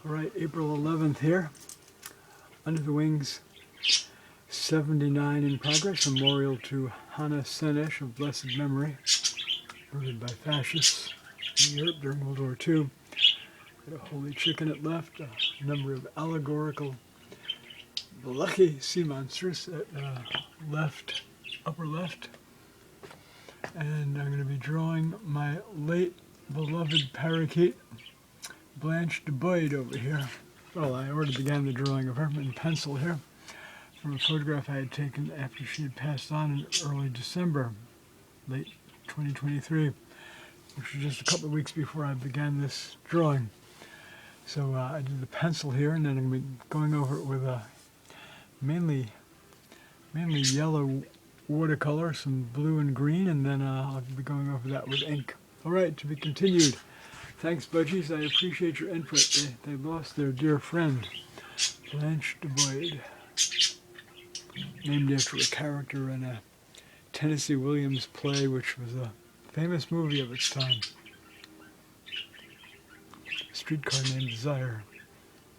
Alright, April 11th here. Under the Wings 79 in progress. Memorial to Hannah Senesh of blessed memory. Murdered by fascists in Europe during World War II. Got a holy chicken at left. A number of allegorical lucky sea monsters at left, upper left. And I'm going to be drawing my late beloved parakeet, Blanche DuBoid, over here. Well, I already began the drawing of her in pencil here from a photograph I had taken after she had passed on in early December, late 2023, which was just a couple of weeks before I began this drawing. So I did the pencil here, and then I'm going to be going over it with a mainly yellow watercolor, some blue and green, and then I'll be going over that with ink. All right, to be continued. Thanks, Budgies. I appreciate your input. They lost their dear friend, Blanche DuBoid, named after a character in a Tennessee Williams play, which was a famous movie of its time, Streetcar Named Desire.